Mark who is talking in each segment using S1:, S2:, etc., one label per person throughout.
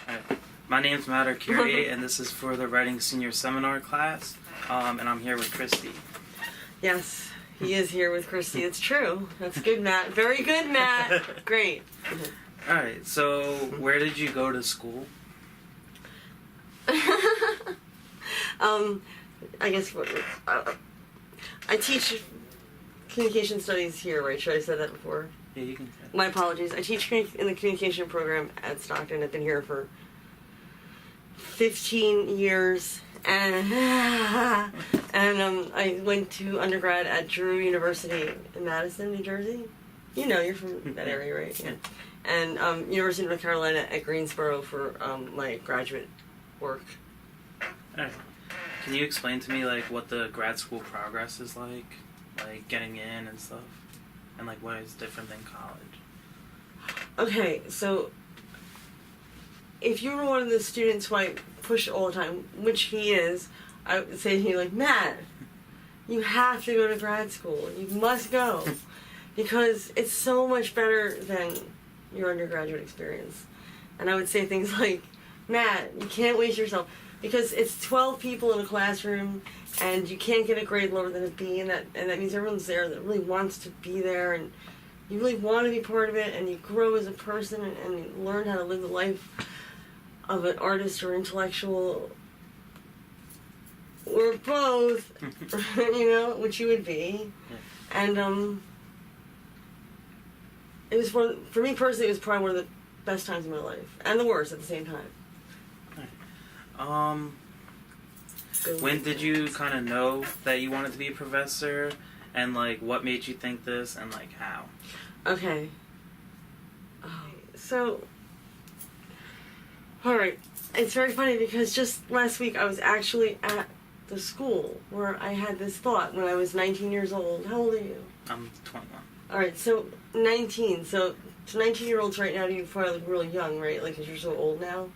S1: Alright. My name's Matt Arcuri, and this is for the Writing Senior Seminar class, and I'm here with Christi.
S2: Yes, he is here with Christi. It's true. That's good, Matt. Very good, Matt. Great.
S1: Alright, so where did you go to school?
S2: I guess I teach communication studies here, right? Should I have said that before?
S1: Yeah, you can.
S2: My apologies. I teach in the communication program at Stockton. I've been here for 15 years, and I went to undergrad at Judy University in Madison, New Jersey. You know, you're from that area, right? Yeah. And University of North Carolina at Greensboro for my graduate work.
S1: Alright. Can you explain to me like what the grad school progress is like getting in and stuff, and like what is different than college?
S2: Okay, so if you were one of the students who I push all the time, which he is, I would say to you, like, Matt, you have to go to grad school. You must go. Because it's so much better than your undergraduate experience. And I would say things like, Matt, you can't waste yourself. Because it's 12 people in a classroom, and you can't get a grade lower than a B, and that means everyone's there that really wants to be there, and you really want to be part of it, and you grow as a person, and you learn how to live the life of an artist or intellectual, or both, you know, which you would be. And it was for me personally, it was probably one of the best times of my life, and the worst at the same time.
S1: When did you kind of know that you wanted to be a professor, and like what made you think this, and like how?
S2: Okay. So, alright, it's very funny because just last week I was actually at the school where I had this thought when I was 19 years old. How old are you?
S1: I'm 21.
S2: Alright, so 19. So to 19-year-olds right now, you probably look really young, right? Like, because you're so old now.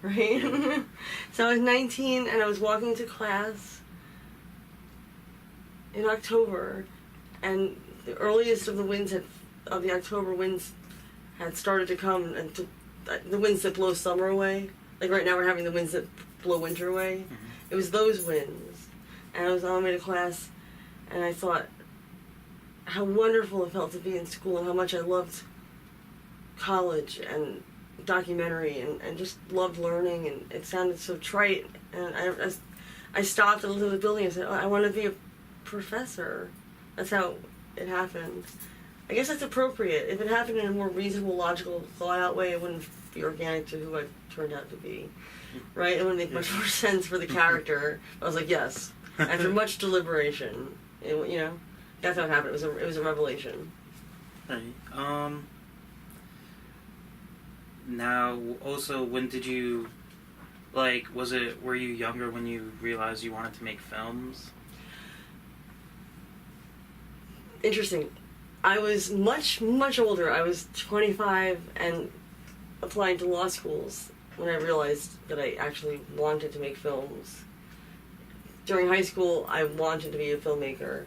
S2: Right? So I was 19 and I was walking to class in October, and the earliest of the October winds had started to come, and the winds that blow summer away. Like right now we're having the winds that blow winter away. Mm-hmm. It was those winds. And I was on my way to class, and I thought how wonderful it felt to be in school and how much I loved college and documentary and just loved learning, and it sounded so trite, and I stopped and looked at the building and said, oh, I want to be a professor. That's how it happened. I guess that's appropriate. If it happened in a more reasonable, logical, thought out way, it wouldn't be organic to who I turned out to be, right? It wouldn't make much more sense for the character. I was like, yes. After much deliberation, you know, that's how it happened. It was a revelation.
S1: Right. Now, also, when did you, like, were you younger when you realized you wanted to make films?
S2: Interesting. I was much, much older. I was 25 and applying to law schools when I realized that I actually wanted to make films. During high school, I wanted to be a filmmaker.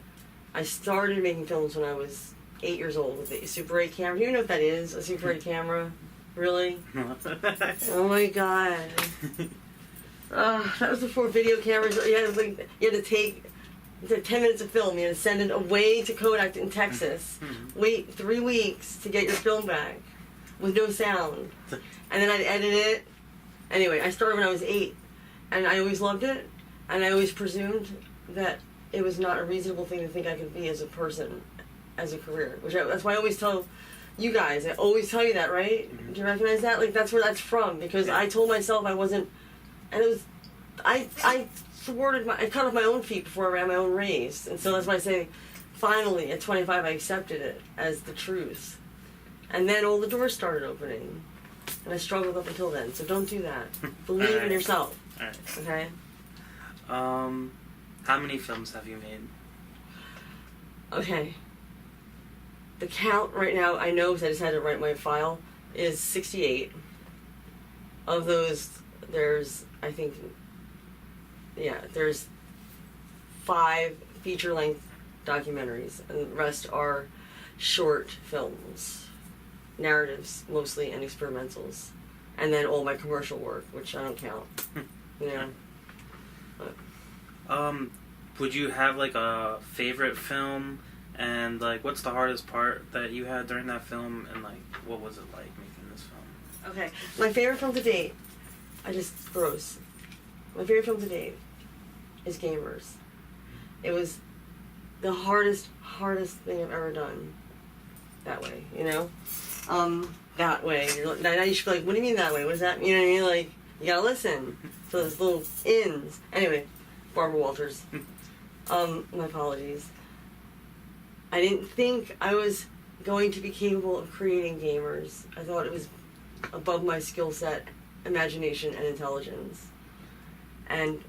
S2: I started making films when I was 8 years old with a Super 8 camera. Do you know what that is, a Super 8 camera? Really? Oh my god. That was before video cameras. You had to take 10 minutes of film. You had to send it away to Kodak in Texas. Wait 3 weeks to get your film back with no sound. And then I'd edit it. Anyway, I started when I was 8. And I always loved it. And I always presumed that it was not a reasonable thing to think I could be as a person, as a career. That's why I always tell you guys, I always tell you that, right? Mm-hmm. Do you recognize that? Like, that's where that's from, because I told myself I wasn't, and it was, I cut off my own feet before I ran my own race, and so that's why I say, finally, at 25, I accepted it as the truth. And then all the doors started opening, and I struggled up until then, so don't do that. Believe in yourself.
S1: Alright.
S2: Okay?
S1: How many films have you made?
S2: Okay. The count right now, I know because I just had to write my file, is 68. Of those, there's 5 feature-length documentaries, and the rest are short films, narratives mostly, and experimentals. and then all my commercial work, which I don't count. You know.
S1: Would you have like a favorite film, and like what's the hardest part that you had during that film, and like what was it like making this film?
S2: Okay, my favorite film to date, I just froze. My favorite film to date is Gamers. It was the hardest thing I've ever done. That way, you know? That way. Now you should be like, what do you mean that way? What does that mean? You know what I mean? Like, you gotta listen to those little ins. Anyway, Barbara Walters. My apologies. I didn't think I was going to be capable of creating Gamers. I thought it was above my skill set, imagination, and intelligence. And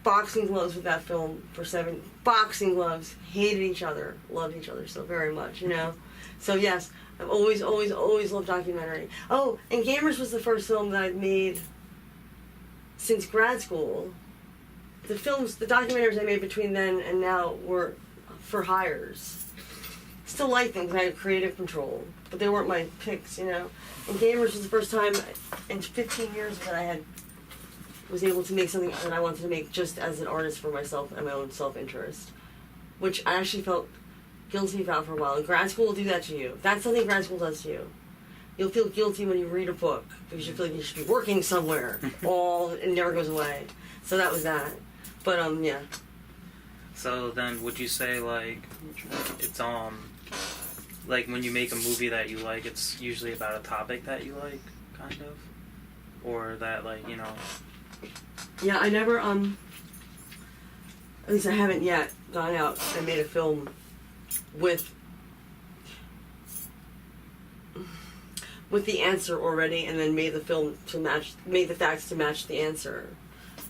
S2: boxing gloves with that film for 7 boxing gloves, hated each other, loved each other so very much, you know? So yes, I've always loved documentary. Oh, and Gamers was the first film that I've made since grad school. The documentaries I made between then and now were for hires. Still like them because I had creative control, but they weren't my picks, you know? And Gamers was the first time in 15 years that I was able to make something that I wanted to make just as an artist for myself and my own self-interest, which I actually felt guilty about for a while. And grad school will do that to you. That's something grad school does to you. You'll feel guilty when you read a book because you feel like you should be working somewhere. It never goes away. So that was that. But yeah.
S1: So then, would you say like it's like when you make a movie that you like, it's usually about a topic that you like, kind of, or that like you know.
S2: Yeah, I never, at least I haven't yet gone out and made a film with the answer already and then made the facts to match the answer.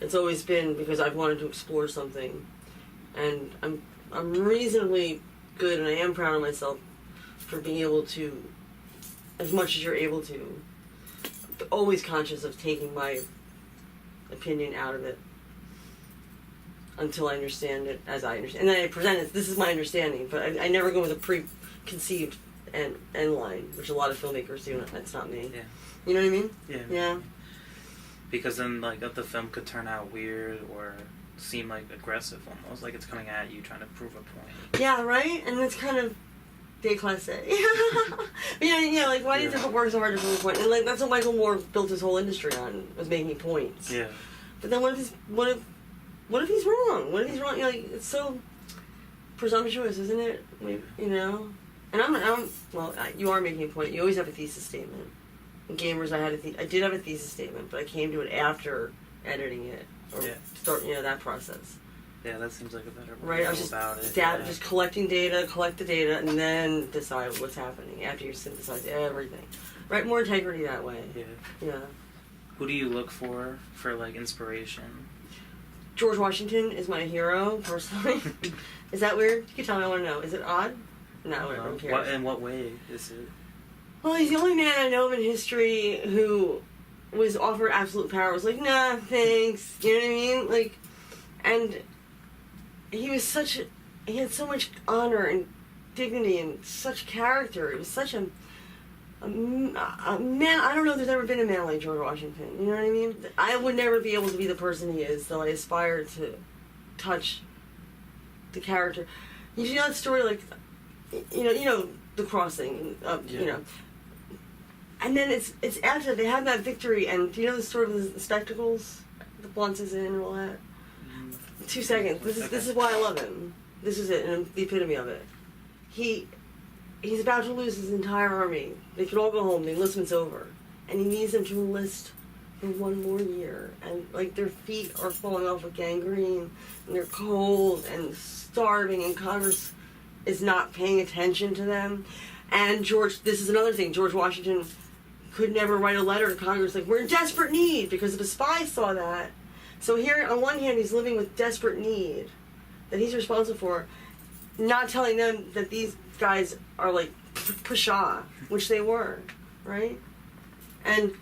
S2: It's always been because I've wanted to explore something. And I'm reasonably good, and I am proud of myself for being able to, as much as you're able to, but always conscious of taking my opinion out of it until I understand it as I understand. And then I present it, this is my understanding, but I never go with a preconceived end line, which a lot of filmmakers do, and that's not me.
S1: Yeah.
S2: You know what I mean?
S1: Yeah.
S2: Yeah.
S1: Because then, like, if the film could turn out weird or seem, like, aggressive almost, like it's coming at you trying to prove a point.
S2: Yeah, right? And it's kind of déclassé. Yeah, like, why do you think it works so hard to prove a point? And, like, that's what Michael Moore built his whole industry on, was making points.
S1: Yeah.
S2: But then what if he's wrong? What if he's wrong? You know, like, it's so presumptuous, isn't it? You know? And well, you are making a point. You always have a thesis statement. In Gamers, I did have a thesis statement, but I came to it after editing it, or start, that process.
S1: Yeah, that seems like a better way
S2: right. I was just
S1: about it.
S2: Just collect the data, and then decide what's happening after you synthesize everything. Right, more integrity that way.
S1: Yeah.
S2: Yeah.
S1: Who do you look for like inspiration?
S2: George Washington is my hero personally. Is that weird? You can tell me. I want to know. Is it odd? No, whatever. Who cares?
S1: In what way is it?
S2: Well, he's the only man I know of in history who was offered absolute power. Was like, nah, thanks. You know what I mean? Like, and he had so much honor and dignity and such character. He was such a man. I don't know if there's ever been a man like George Washington. You know what I mean? I would never be able to be the person he is, though I aspire to touch the character. You know that story, like, you know the crossing, you know. And then it's after they have that victory, and do you know the story of the spectacles, the blunts is in and all that? 2 seconds. This is why I love him. This is it, and the epitome of it. He's about to lose his entire army. They could all go home. The enlistment's over, and he needs them to enlist for one more year. And like their feet are falling off with gangrene, and they're cold and starving, and Congress is not paying attention to them. And this is another thing. George Washington could never write a letter to Congress like, we're in desperate need, because the spies saw that. So here, on one hand, he's living with desperate need that he's responsible for, not telling them that these guys are like pshaw, which they were, right? And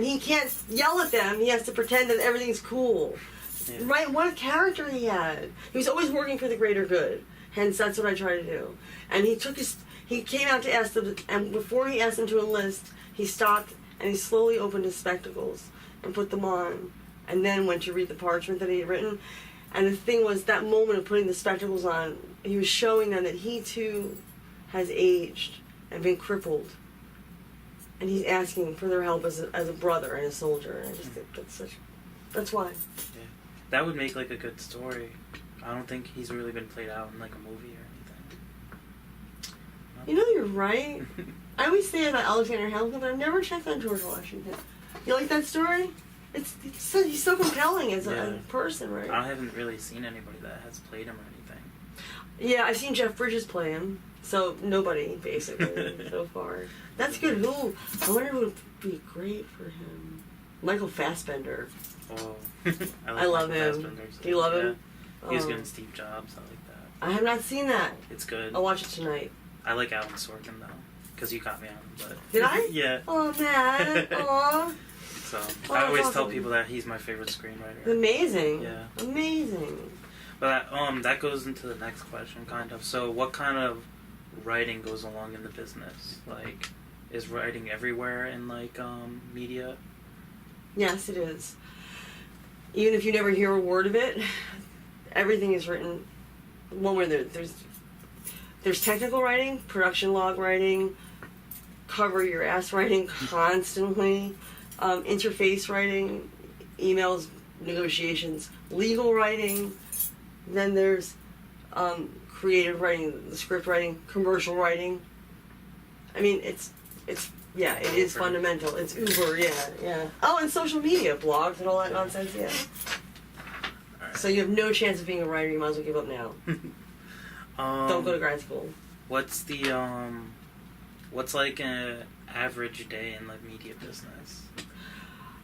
S2: he can't yell at them. He has to pretend that everything's cool, right? What a character he had. He was always working for the greater good. Hence, that's what I try to do. And he came out to ask them, and before he asked them to enlist, he stopped and he slowly opened his spectacles and put them on, and then went to read the parchment that he had written. And the thing was, that moment of putting the spectacles on, he was showing them that he too has aged and been crippled. And he's asking for their help as a brother and a soldier. And I just think that's why.
S1: Yeah. That would make like a good story. I don't think he's really been played out in like a movie or anything.
S2: You know, you're right. I always say about Alexander Hamilton, but I've never checked on George Washington. You like that story? He's so compelling as a person, right?
S1: I haven't really seen anybody that has played him or anything.
S2: Yeah, I've seen Jeff Bridges play him. So nobody, basically, so far. That's good. Who? I wonder who would be great for him. Michael Fassbender.
S1: Oh,
S2: I love him.
S1: Fassbender, so
S2: Do you love him?
S1: He was good in Steve Jobs. I like that.
S2: I have not seen that.
S1: It's good.
S2: I'll watch it tonight.
S1: I like Alan Sorkin though, because you got me on. But
S2: did I?
S1: Yeah.
S2: Oh man. Aw.
S1: So I always tell people that he's my favorite screenwriter.
S2: Amazing.
S1: Yeah.
S2: Amazing.
S1: But that goes into the next question, kind of. So what kind of writing goes along in the business? Like, is writing everywhere in like media?
S2: Yes, it is. Even if you never hear a word of it, everything is written. One way there's technical writing, production log writing, cover your ass writing constantly, interface writing, emails, negotiations, legal writing. Then there's creative writing, the script writing, commercial writing. I mean, it is fundamental. It's Uber, yeah. Oh, and social media, blogs and all that nonsense, yeah.
S1: Right.
S2: So you have no chance of being a writer. You might as well give up now. Don't go to grad school.
S1: What's what's like an average day in the media business?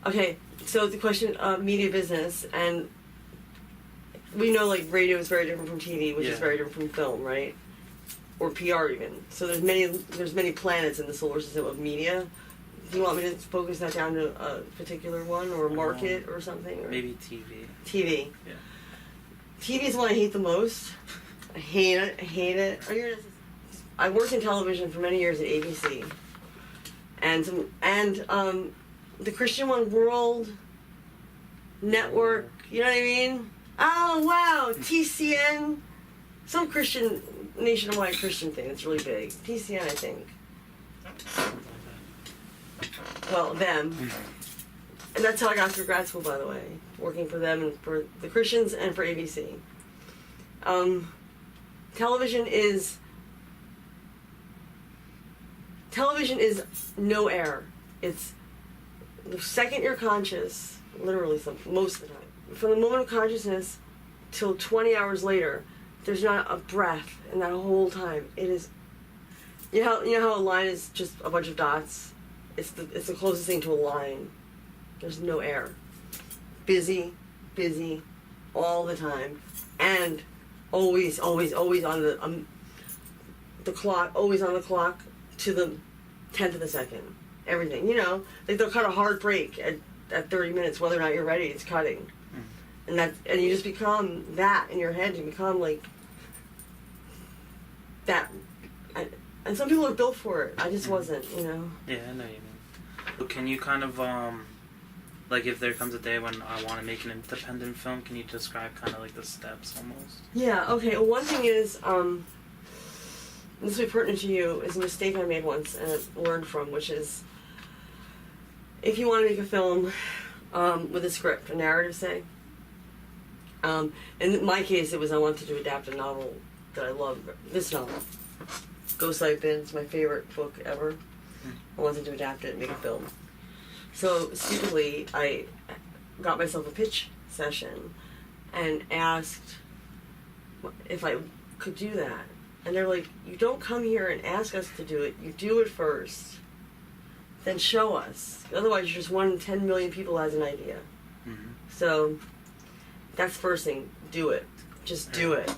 S2: Okay, so the question of media business, and we know like radio is very different from TV, which is very different from film, right? Or PR even. So there's many planets in the solar system of media. Do you want me to focus that down to a particular one or a market or something? Or?
S1: Maybe TV.
S2: TV.
S1: Yeah.
S2: TV is the one I hate the most. I hate it. I worked in television for many years at ABC, and the Christian One World Network. You know what I mean? Oh wow, TCN, some Christian nationwide Christian thing that's really big. TCN, I think. Well, them. And that's how I got through grad school, by the way, working for them and for the Christians and for ABC. Television is no air. It's the second you're conscious, literally most of the time. From the moment of consciousness till 20 hours later, there's not a breath in that whole time. It is, you know how a line is just a bunch of dots? It's the closest thing to a line. There's no air. Busy, all the time, and always on the clock, always on the clock to the 10th of the second. Everything, like they'll cut a hard break at 30 minutes, whether or not you're ready. It's cutting, and you just become that in your head. You become like that, and some people are built for it. I just wasn't,
S1: Yeah, I know what you mean. Can you kind of like if there comes a day when I want to make an independent film, can you describe kind of like the steps almost?
S2: Yeah. Okay. Well, one thing is, this will be pertinent to you, is a mistake I made once and learned from, which is, if you want to make a film with a script, a narrative, say, in my case, it was I wanted to adapt a novel that I love. This novel, Ghost I've Been, it's my favorite book ever. I wanted to adapt it and make a film. So stupidly, I got myself a pitch session and asked if I could do that. And they're like, you don't come here and ask us to do it. You do it first. Then show us. Otherwise, you're just one in 10 million people has an idea. Mm-hmm. So that's the first thing. Do it. Just do it.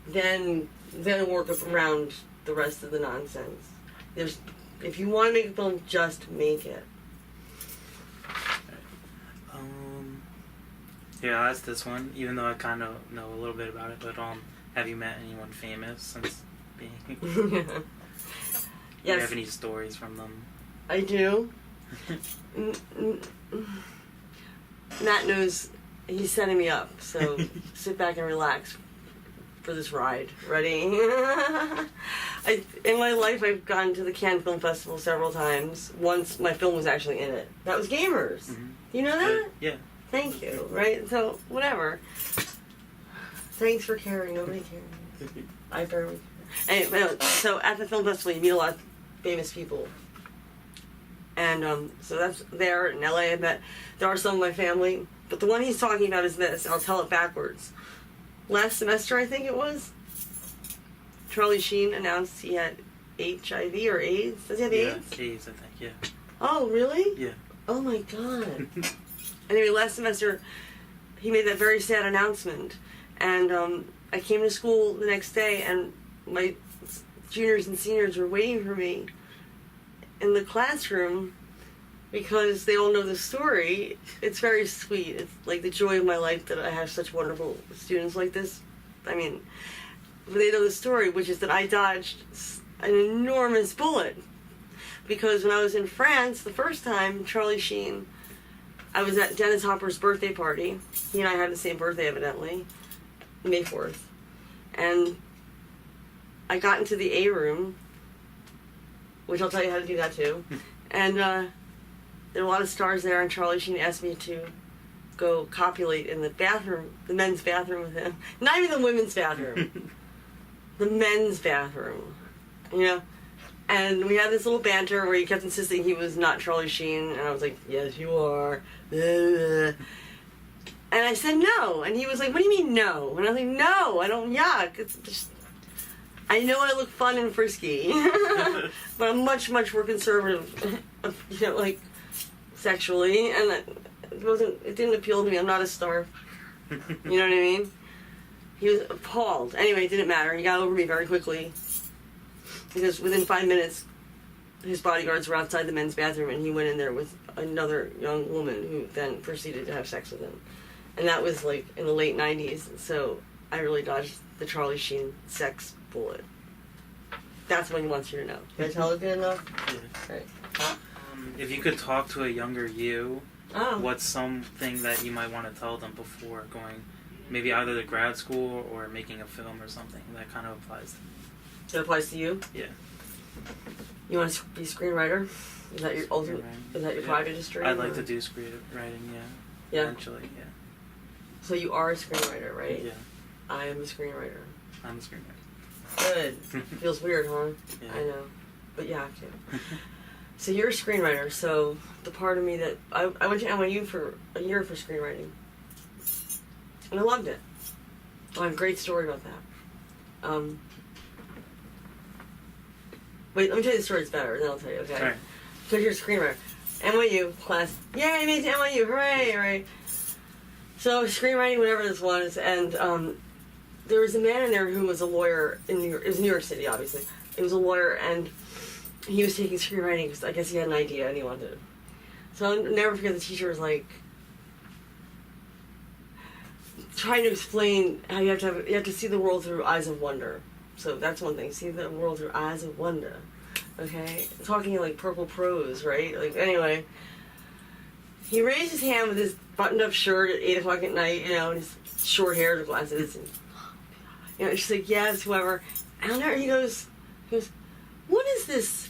S2: Then work around the rest of the nonsense. If you want to make a film, just make it.
S1: Yeah, I'll ask this one, even though I kind of know a little bit about it, but have you met anyone famous since being...
S2: Yes.
S1: Do you have any stories from them?
S2: I do. Matt knows he's setting me up, so sit back and relax for this ride. Ready? In my life, I've gone to the Cannes Film Festival several times. Once, my film was actually in it. That was Gamers.
S1: Mm-hmm.
S2: You know that?
S1: Yeah.
S2: Thank you. Right? So, whatever. Thanks for caring. Nobody cares. I barely care. Anyway, so at the film festival, you meet a lot of famous people. And so that's there in LA. I bet there are some of my family. But the one he's talking about is this. I'll tell it backwards. Last semester, I think it was, Charlie Sheen announced he had HIV or AIDS. Does he have AIDS?
S1: Yeah, AIDS, I think, yeah.
S2: Oh, really?
S1: Yeah.
S2: Oh, my God. Anyway, last semester, he made that very sad announcement. And I came to school the next day, and my juniors and seniors were waiting for me in the classroom because they all know the story. It's very sweet. It's like the joy of my life that I have such wonderful students like this. I mean, they know the story, which is that I dodged an enormous bullet. Because when I was in France the first time, Charlie Sheen, I was at Dennis Hopper's birthday party. He and I had the same birthday, evidently, May 4th. And I got into the A room, which I'll tell you how to do that too. And there were a lot of stars there, and Charlie Sheen asked me to go copulate in the bathroom, the men's bathroom with him. Not even the women's bathroom. The men's bathroom. You know? And we had this little banter where he kept insisting he was not Charlie Sheen, and I was like, yes, you are. And I said no, and he was like, what do you mean no? And I was like, no, I don't, yuck. It's just, I know I look fun and frisky, but I'm much, much more conservative, you know, like, sexually, and it didn't appeal to me. I'm not a star. You know what I mean? He was appalled. Anyway, it didn't matter. He got over me very quickly, because within 5 minutes, his bodyguards were outside the men's bathroom, and he went in there with another young woman who then proceeded to have sex with him. And that was, like, in the late 90s, so I really dodged the Charlie Sheen sex bullet. That's what he wants you to know. Did I tell it good enough?
S1: Yeah.
S2: Right.
S1: If you could talk to a younger you,
S2: Oh.
S1: what's something that you might want to tell them before going, maybe either to grad school or making a film or something that kind of applies to them?
S2: That applies to you?
S1: Yeah.
S2: You want to be a screenwriter? Is that your ultimate? Is that your private dream?
S1: I'd like to do screenwriting, yeah.
S2: Yeah.
S1: Eventually, yeah.
S2: So you are a screenwriter, right?
S1: Yeah.
S2: I am a screenwriter.
S1: I'm a screenwriter.
S2: Good. Feels weird, huh?
S1: Yeah.
S2: I know. But you have to. So you're a screenwriter, so the part of me that... I went to NYU for a year for screenwriting. And I loved it. I have a great story about that. Wait, let me tell you the story that's better, then I'll tell you, okay?
S1: Alright.
S2: Because you're a screenwriter. NYU class. Yay, I made it to NYU, hooray, hooray. So screenwriting, whatever this was, and there was a man in there who was a lawyer in New York. It was New York City, obviously. He was a lawyer, and he was taking screenwriting because I guess he had an idea and he wanted it. So I'll never forget the teacher was like trying to explain how you have to see the world through eyes of wonder. So that's one thing, see the world through eyes of wonder. Okay? Talking in like purple prose, right? Like anyway. He raised his hand with his buttoned up shirt at 8 o'clock at night, you know, and his short hair and glasses, and you know, she's like, yes, whoever. And there he goes, what is this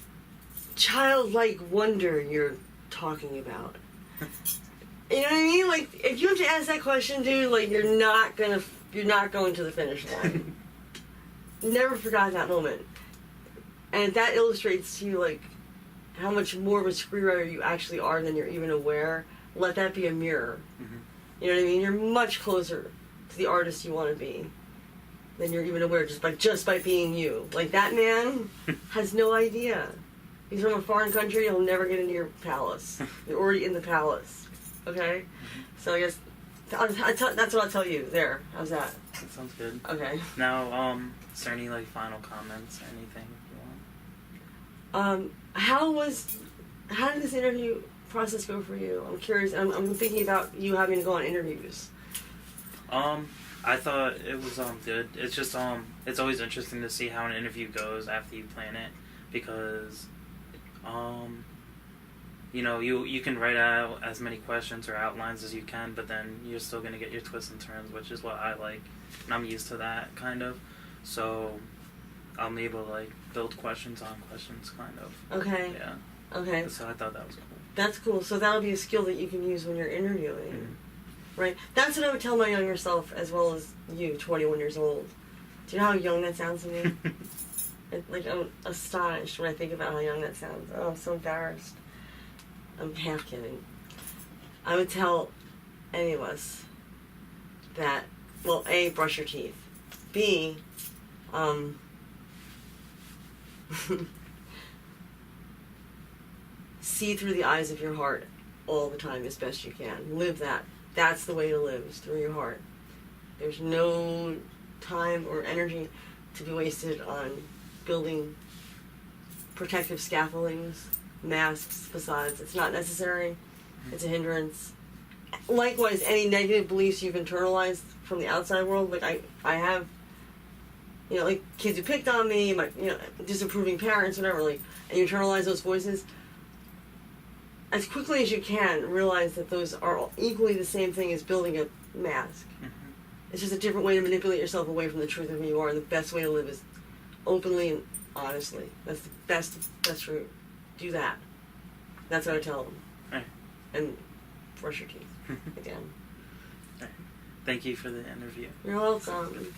S2: childlike wonder you're talking about? You know what I mean? Like, if you have to ask that question, dude, like, you're not going to the finish line. Never forgot that moment. And that illustrates to you, like, how much more of a screenwriter you actually are than you're even aware. Let that be a mirror.
S1: Mm-hmm.
S2: You know what I mean? You're much closer to the artist you want to be than you're even aware just by being you. Like, that man has no idea. He's from a foreign country, he'll never get into your palace. You're already in the palace. Okay?
S1: Mm-hmm.
S2: So I guess that's what I'll tell you there. How's that?
S1: That sounds good.
S2: Okay.
S1: Now, is there any, like, final comments or anything you want?
S2: How did this interview process go for you? I'm curious. I'm thinking about you having to go on interviews.
S1: I thought it was good. It's just it's always interesting to see how an interview goes after you plan it, because you can write out as many questions or outlines as you can, but then you're still going to get your twists and turns, which is what I like, and I'm used to that, kind of. So I'm able to, like, build questions on questions, kind of.
S2: Okay.
S1: Yeah.
S2: Okay.
S1: So I thought that was cool.
S2: That's cool. So that'll be a skill that you can use when you're interviewing.
S1: Mm-hmm.
S2: Right? That's what I would tell my younger self, as well as you, 21 years old. Do you know how young that sounds to me? I'm astonished when I think about how young that sounds. Oh, I'm so embarrassed. I'm half kidding. I would tell any of us that, well, A, brush your teeth. B, see through the eyes of your heart all the time as best you can. Live that. That's the way to live, is through your heart. There's no time or energy to be wasted on building protective scaffoldings, masks, facades. It's not necessary. It's a hindrance. Likewise, any negative beliefs you've internalized from the outside world, like I have, like kids who picked on me, my, disapproving parents, whatever, like, and you internalize those voices, as quickly as you can, realize that those are equally the same thing as building a mask. Mm-hmm. It's just a different way to manipulate yourself away from the truth of who you are, and the best way to live is openly and honestly. That's the best route. Do that. That's what I tell them.
S1: Right.
S2: And brush your teeth. Again.
S1: Right. Thank you for the interview.
S2: You're welcome.